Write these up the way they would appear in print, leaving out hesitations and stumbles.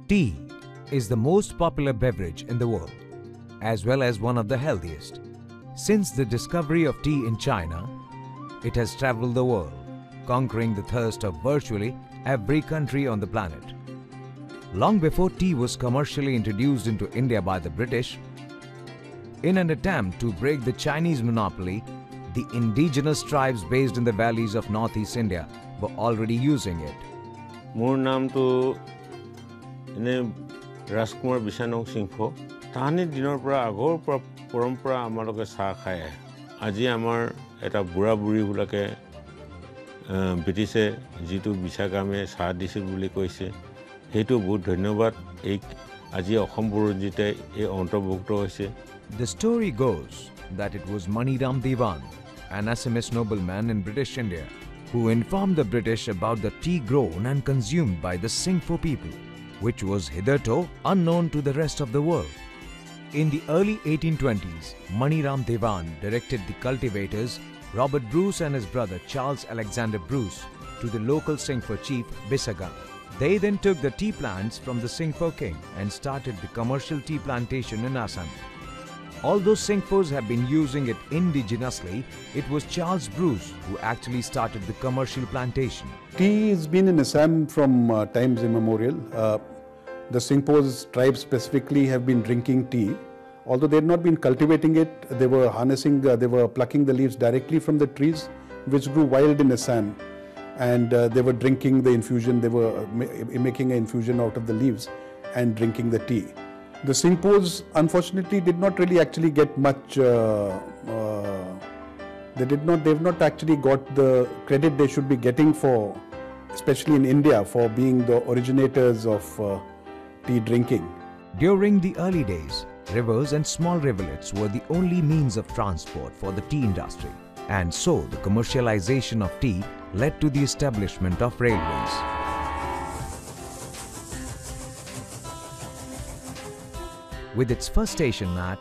Tea is the most popular beverage in the world, as well as one of the healthiest. Since the discovery of tea in China, it has traveled the world, conquering the thirst of virtually every country on the planet. Long before tea was commercially introduced into India by the British, in an attempt to break the Chinese monopoly, the indigenous tribes based in the valleys of northeast India were already using it. More name to Raskumar Bishanong Singpho. Tani dinner pra agor porompra amaloke sa khaye. Aji amar eta bura buri hulake Britise jitu bisakame sa disil buli koise. Hetu বহুত ধন্যবাদ এই আজি অসম বুৰঞ্জীতে এই অন্তৰ্ভুক্ত হৈছে. The story goes that it was Maniram Devan, an Assamese nobleman in British India, who informed the British about the tea grown and consumed by the Singpho people, which was hitherto unknown to the rest of the world. In the early 1820s, Maniram Devan directed the cultivators Robert Bruce and his brother Charles Alexander Bruce to the local Singpho chief Bisaga. They then took the tea plants from the Singpho king and started the commercial tea plantation in Assam. Although Singphos have been using it indigenously, it was Charles Bruce who actually started the commercial plantation. Tea has been in Assam from times immemorial. The Singphos tribe specifically have been drinking tea. Although they had not been cultivating it, they were harnessing, they were plucking the leaves directly from the trees which grew wild in Assam. And they were drinking the infusion, they were making an infusion out of the leaves and drinking the tea. The Singphos unfortunately did not really actually get much, they've not actually got the credit they should be getting for, especially in India, for being the originators of tea drinking. During the early days, rivers and small rivulets were the only means of transport for the tea industry. And so the commercialization of tea led to the establishment of railways. With its first station at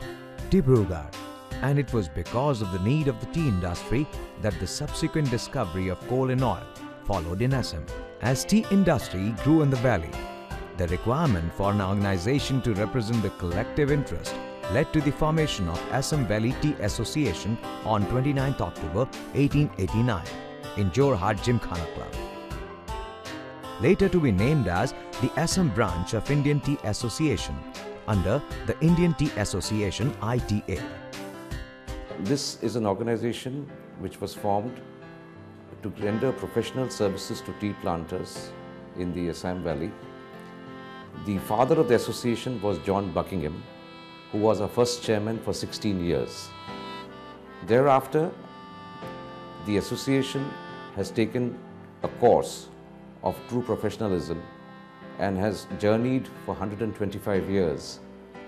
Dibrugarh, and it was because of the need of the tea industry that the subsequent discovery of coal and oil followed in Assam. As tea industry grew in the valley, the requirement for an organization to represent the collective interest led to the formation of Assam Valley Tea Association on 29th October 1889 in Jorhat Gymkhana Club. Later to be named as the Assam branch of Indian Tea Association under the Indian Tea Association ITA. This is an organization which was formed to render professional services to tea planters in the Assam Valley. The father of the association was John Buckingham, who was our first chairman for 16 years. Thereafter, the association has taken a course of true professionalism and has journeyed for 125 years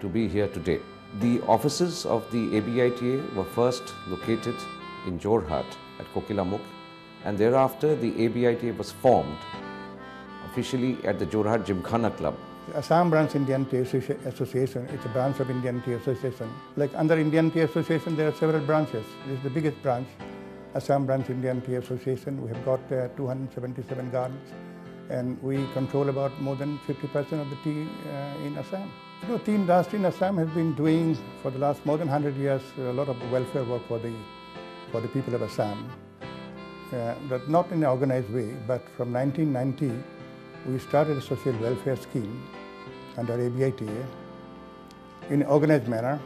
to be here today. The offices of the ABITA were first located in Jorhat at Kokilamukh, and thereafter the ABITA was formed officially at the Jorhat Gymkhana Club. Assam Branch Indian Tea Association, it's a branch of Indian Tea Association. Like under Indian Tea Association, there are several branches. This is the biggest branch, Assam Branch Indian Tea Association. We have got 277 gardens, and we control about more than 50% of the tea in Assam. You know, tea industry in Assam has been doing for the last more than 100 years a lot of welfare work for the people of Assam. But not in an organized way, but from 1990, we started a social welfare scheme under ABITA in an organized manner,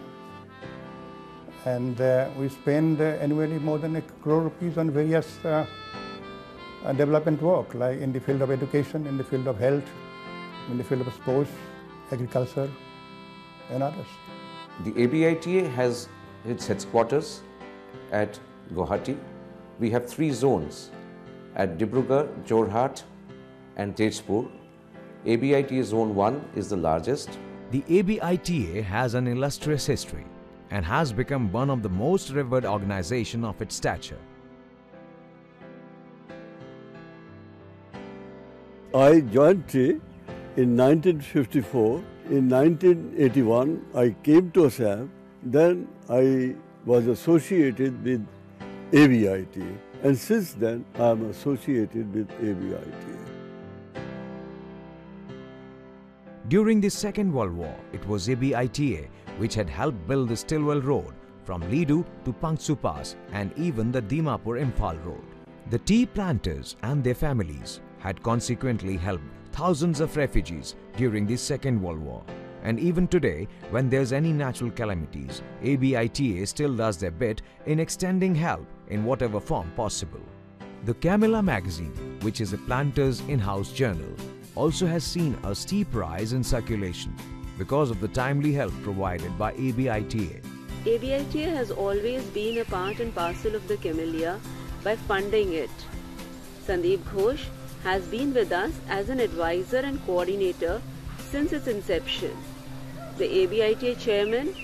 and we spend annually more than ₹1 crore on various development work, like in the field of education, in the field of health, in the field of sports, agriculture, and others. The ABITA has its headquarters at Guwahati. We have 3 zones at Dibrugarh, Jorhat, and Tezpur. ABITA Zone 1 is the largest. The ABITA has an illustrious history and has become one of the most revered organizations of its stature. I joined tea in 1954. In 1981, I came to Assam. Then I was associated with ABITA, and since then I am associated with ABITA. During the Second World War, it was ABITA which had helped build the Stillwell Road from Lidu to Pangsu Pass and even the Dimapur-Imphal Road. The tea planters and their families had consequently helped thousands of refugees during the Second World War. And even today, when there's any natural calamities, ABITA still does their bit in extending help in whatever form possible. The Camilla magazine, which is a planter's in-house journal, also has seen a steep rise in circulation because of the timely help provided by ABITA. ABITA has always been a part and parcel of the Camellia by funding it. Sandeep Ghosh has been with us as an advisor and coordinator since its inception. The ABITA chairman,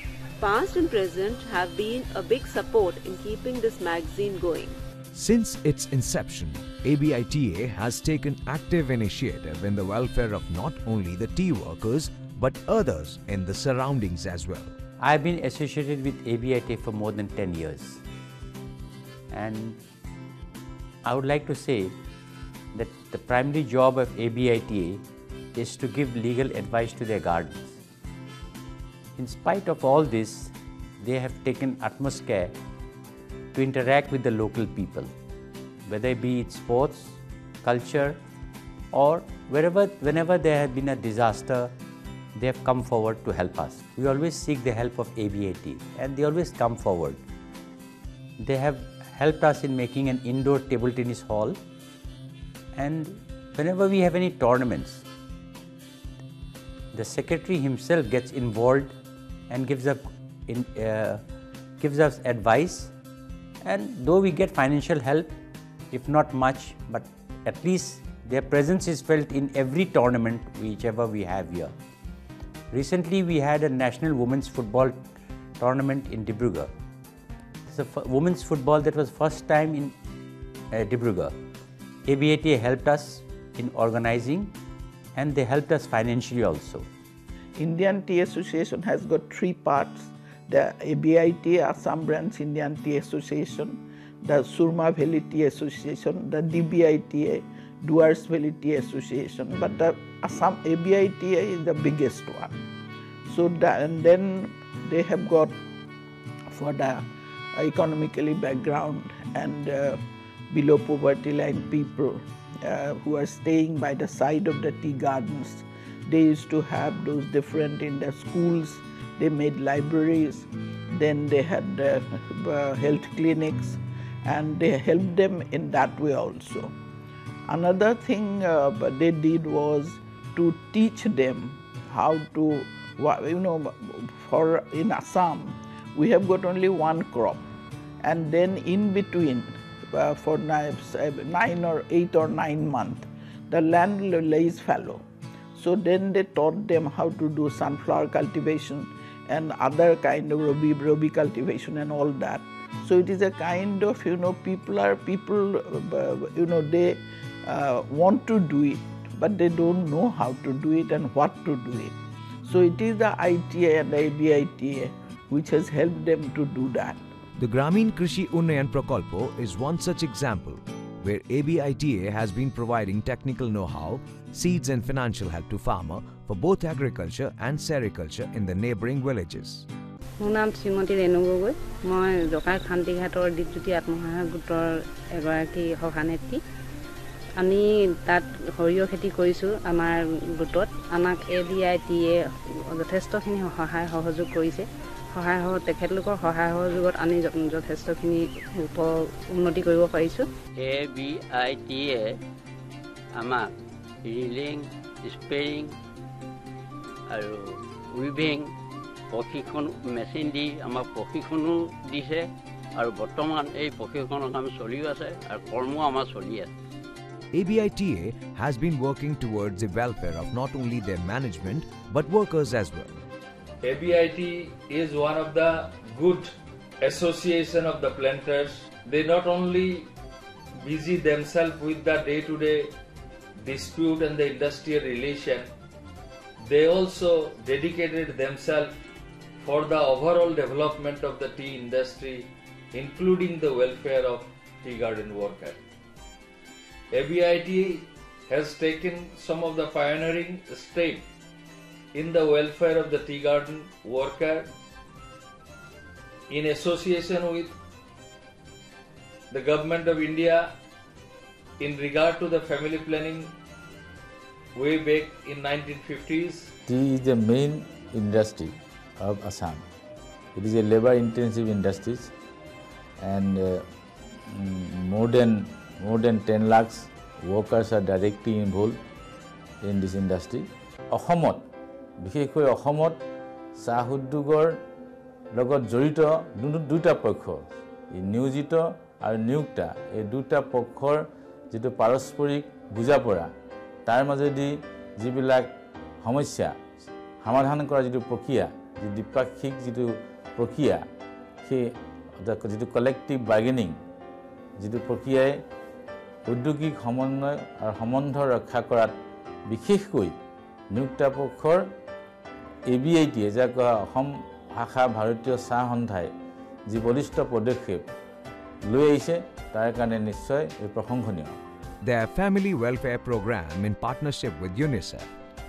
past and present, have been a big support in keeping this magazine going. Since its inception, ABITA has taken active initiative in the welfare of not only the tea workers but others in the surroundings as well. I have been associated with ABITA for more than 10 years, and I would like to say that the primary job of ABITA is to give legal advice to their gardens. In spite of all this, they have taken utmost care to interact with the local people, whether it be it sports, culture, or whenever there has been a disaster, they have come forward to help us. We always seek the help of ABITA, and they always come forward. They have helped us in making an indoor table tennis hall, and whenever we have any tournaments, the secretary himself gets involved and gives us advice. And though we get financial help, if not much, but at least their presence is felt in every tournament whichever we have here. Recently, we had a national women's football tournament in Dibrugarh. It's a women's football that was first time in Dibrugarh. ABITA helped us in organizing, and they helped us financially also. Indian Tea Association has got three parts: the ABITA, Assam Branch Indian Tea Association, the Surma Valley Tea Association, the DBITA, Duars Valley Tea Association. But the Assam ABITA is the biggest one. So and then they have got, for the economically background and below poverty line people who are staying by the side of the tea gardens, they used to have those different in the schools. They made libraries, then they had health clinics, and they helped them in that way also. Another thing they did was to teach them how to, for in Assam, we have got only one crop, and then in between, for 8 or 9 months, the land lays fallow. So then they taught them how to do sunflower cultivation and other kind of rabi cultivation and all that. So it is a kind of, people they want to do it, but they don't know how to do it and what to do it. So it is the ITA and the ABITA which has helped them to do that. The Gramin Krishi Unnayan Prakalpo is one such example where ABITA has been providing technical know-how, seeds and financial help to farmers for both agriculture and sericulture in the neighboring villages. My name is Srimati Renu Gogoi. I am Jokai Khantighator Deputy Atmosahayok Gotor Egoraki Hohaneti. আমি তাত সৰিয়হ খেতি কৰিছোঁ আমাৰ গোটত আমাক ABITA যথেষ্টখিনি সহায় সহযোগ কৰিছে সহায় তেখেতলোকৰ সহায় সহযোগত আমি যথেষ্টখিনি উন্নতি কৰিব পাৰিছোঁ ABITA আমাক ৰিলিং স্পেৰিং আৰু উইভিং প্ৰশিক্ষণ মেচিন দি আমাক প্ৰশিক্ষণো দিছে আৰু বৰ্তমান এই প্ৰশিক্ষণৰ কাম চলি আছে আৰু কৰ্ম আমাৰ চলি আছে ABITA has been working towards the welfare of not only their management but workers as well. ABITA is one of the good association of the planters. They not only busy themselves with the day-to-day dispute and the industrial relation, they also dedicated themselves for the overall development of the tea industry, including the welfare of tea garden workers. ABITA has taken some of the pioneering steps in the welfare of the tea garden worker in association with the Government of India in regard to the family planning way back in 1950s. Tea is the main industry of Assam. It is a labor-intensive industry, and more than 10 lakhs workers are directly involved in this industry. অসমত বিশেষকৈ অসমত চাহ উদ্যোগৰ লগত জড়িত দুটা পক্ষ, নিয়োজিত আৰু নিয়োক্তা, এই দুটা পক্ষৰ যেটো পাৰস্পৰিক বুজাপৰা, তাৰ মাজেদি যিবিলাক সমস্যা সমাধান কৰা যেটো প্ৰক্ৰিয়া, যে দ্বিপাক্ষিক যেটো প্ৰক্ৰিয়া, সেই যেটো কালেক্টিভ বাৰ্গেনিং যেটো প্ৰক্ৰিয়াই উদ্যোগিক সমন্বয় আৰু সম্বন্ধ ৰক্ষা কৰাত বিশেষকৈ নিয়োক্তা পক্ষৰ ABITA যাক অসম ভাষা ভাৰতীয় চাহ সন্থাই যি বলিষ্ঠ পদক্ষেপ লৈ আহিছে তাৰ কাৰণে নিশ্চয় প্ৰশংসনীয়। Their family welfare program in partnership with UNICEF,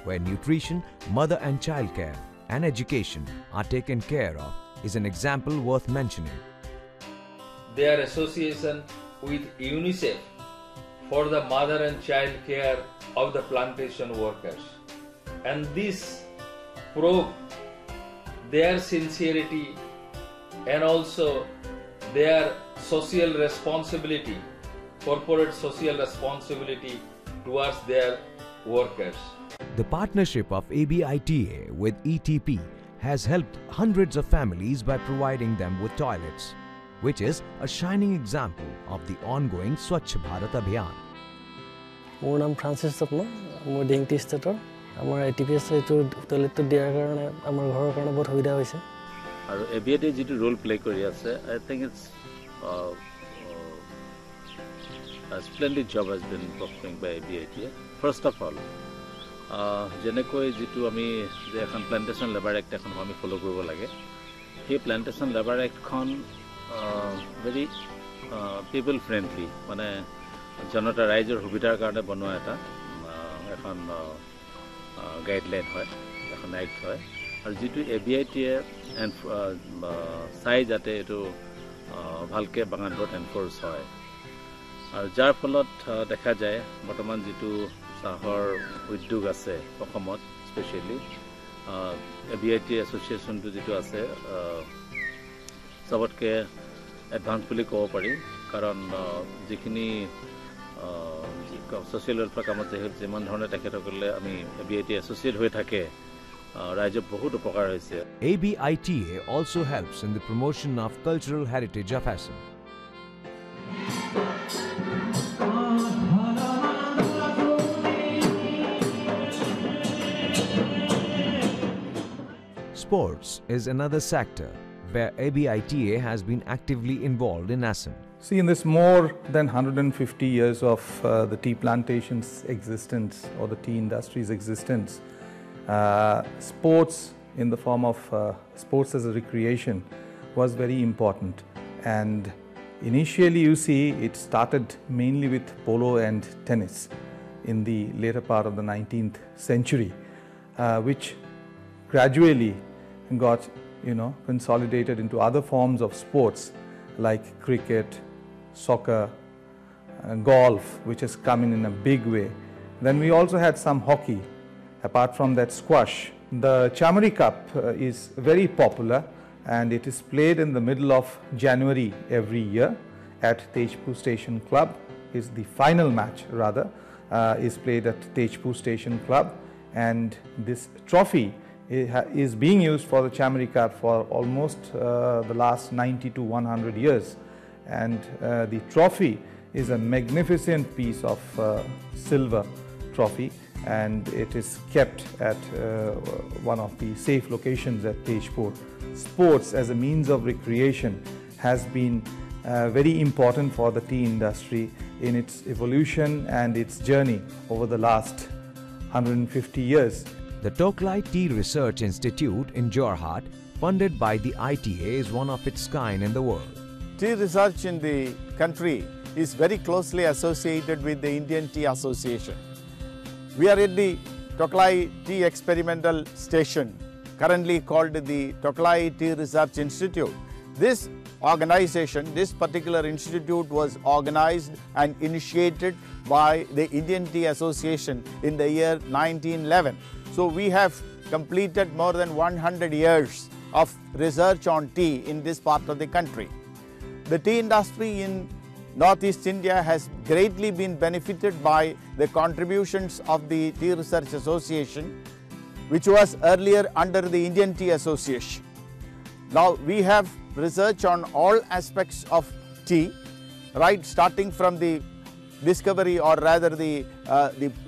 where nutrition, mother and child care, and education are taken care of, is an example worth mentioning. Their association with UNICEF for the mother and child care of the plantation workers, and this proved their sincerity and also their social responsibility, corporate social responsibility towards their workers. The partnership of ABITA with ETP has helped hundreds of families by providing them with toilets, which is a shining example of the ongoing Swachh Bharat Abhiyan. মোৰ নাম Francis স্বপ্ন, মোৰ ডিংটি ষ্টেটৰ। আমাৰ ATPS এইটো টয়লেটটো দিয়াৰ কাৰণে আমাৰ ঘৰৰ কাৰণে বহুত সুবিধা হৈছে। আৰু ABITA যেটো ৰোল প্লে কৰি আছে, I think it's a splendid job has been performed by ABITA. First of all, যেনেকৈ যেটো আমি যে এখন প্লান্টেশন লেবাৰ এক্ট এখন আমি ফলো কৰিব লাগে, সেই প্লান্টেশন লেবাৰ এক্টখন ভেৰি পিপল ফ্ৰেণ্ডলি, মানে জনতা ৰাইজৰ সুবিধাৰ কাৰণে বনোৱা এখন গাইডলাইন হয়, এখন এক্ট হয়। আৰু যেটো ABITA চাই যাতে এইটো ভালকৈ বাগানবোৰত এনফৰ্চ হয়, আৰু যাৰ ফলত দেখা যায় বৰ্তমান যেটো চাহৰ উদ্যোগ আছে অসমত, স্পেচিয়েলি ABITA এছ'চিয়েশ্যনটো যেটো আছে চবতকৈ এডভান্স বুলি ক'ব পাৰি, কাৰণ যিখিনি ছ'চিয়েল ৱেলফেয়াৰ কামত যিমান ধৰণে তেখেতসকলে আমি ABITA এছ'চিয়েট হৈ থাকে, ৰাইজৰ বহুত উপকাৰ হৈছে। ABITA also helps in the promotion of cultural heritage of Assam. Sports is another sector where ABITA has been actively involved in Assam. See, in this more than 150 years of the tea plantation's existence or the tea industry's existence, sports in the form of sports as a recreation was very important. And initially, you see, it started mainly with polo and tennis in the later part of the 19th century, which gradually got consolidated into other forms of sports like cricket, soccer, golf, which has come in a big way. Then we also had some hockey. Apart from that, squash. The Chamari Cup is very popular, and it is played in the middle of January every year at Tejpur Station Club. Is the final match rather is played at Tejpur Station Club, and this trophy is being used for the Chamari Cup for almost the last 90 to 100 years. And the trophy is a magnificent piece of silver trophy, and it is kept at one of the safe locations at Tejpur. Sports as a means of recreation has been very important for the tea industry in its evolution and its journey over the last 150 years. The Toklai Tea Research Institute in Jorhat, funded by the ITA, is one of its kind in the world. Tea research in the country is very closely associated with the Indian Tea Association. We are at the Toklai Tea Experimental Station, currently called the Toklai Tea Research Institute. This organization, this particular institute was organized and initiated by the Indian Tea Association in the year 1911. So we have completed more than 100 years of research on tea in this part of the country. The tea industry in Northeast India has greatly been benefited by the contributions of the Tea Research Association, which was earlier under the Indian Tea Association. Now we have research on all aspects of tea, right starting from the discovery or rather the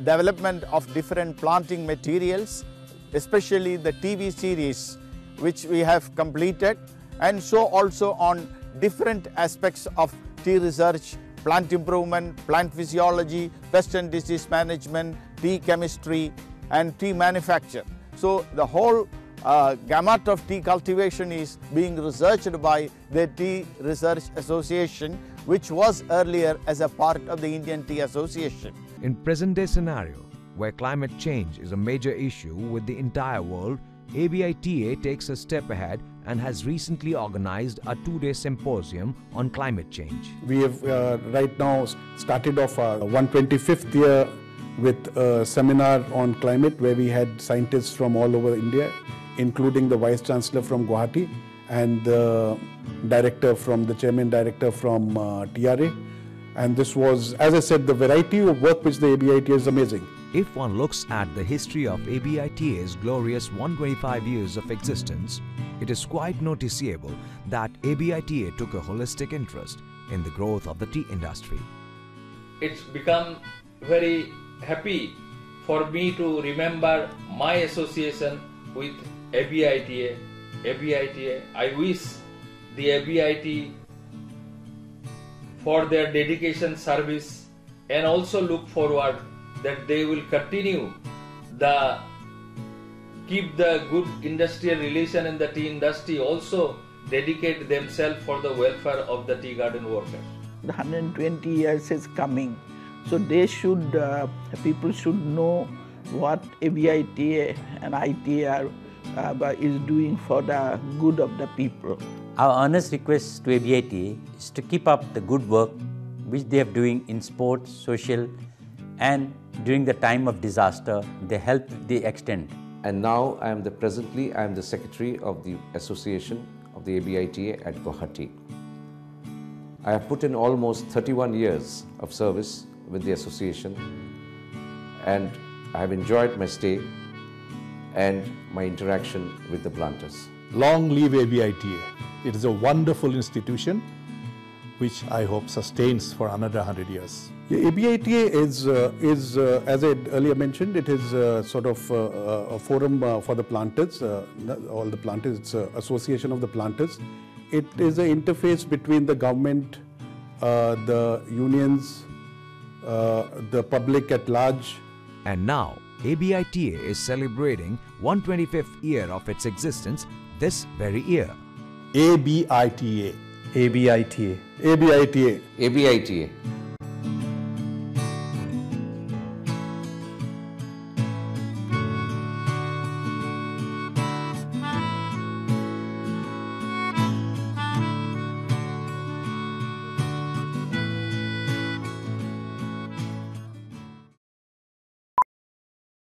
development of different planting materials, especially the TV series which we have completed, and so also on different aspects of tea research, plant improvement, plant physiology, pest and disease management, tea chemistry and tea manufacture. So the whole gamut of tea cultivation is being researched by the Tea Research Association, which was earlier as a part of the Indian Tea Association. In present-day scenario, where climate change is a major issue with the entire world, ABITA takes a step ahead and has recently organized a 2-day symposium on climate change. We have right now started off our 125th year with a seminar on climate where we had scientists from all over India, including the Vice Chancellor from Guwahati and the Chairman Director from TRA. And this was, as I said, the variety of work which the ABITA is amazing. If one looks at the history of ABITA's glorious 125 years of existence, it is quite noticeable that ABITA took a holistic interest in the growth of the tea industry. It's become very happy for me to remember my association with ABITA. I wish the ABITA for their dedication service and also look forward that they will continue keep the good industrial relation in the tea industry, also dedicate themselves for the welfare of the tea garden workers. The 120 years is coming, so they should, people should know what ABITA and ITA is doing for the good of the people. Our earnest request to ABITA is to keep up the good work which they are doing in sports, social, and during the time of disaster, they help the extent. And now I am the Secretary of the Association of the ABITA at Guwahati. I have put in almost 31 years of service with the association, and I have enjoyed my stay and my interaction with the planters. Long live ABITA. It is a wonderful institution which I hope sustains for another 100 years. Yeah, ABITA is as I earlier mentioned, it is sort of a forum for the planters, all the planters. It's an association of the planters. It is an interface between the government, the unions, the public at large. And now, ABITA is celebrating 125th year of its existence this very year. ABITA. ABITA. ABITA. ABITA.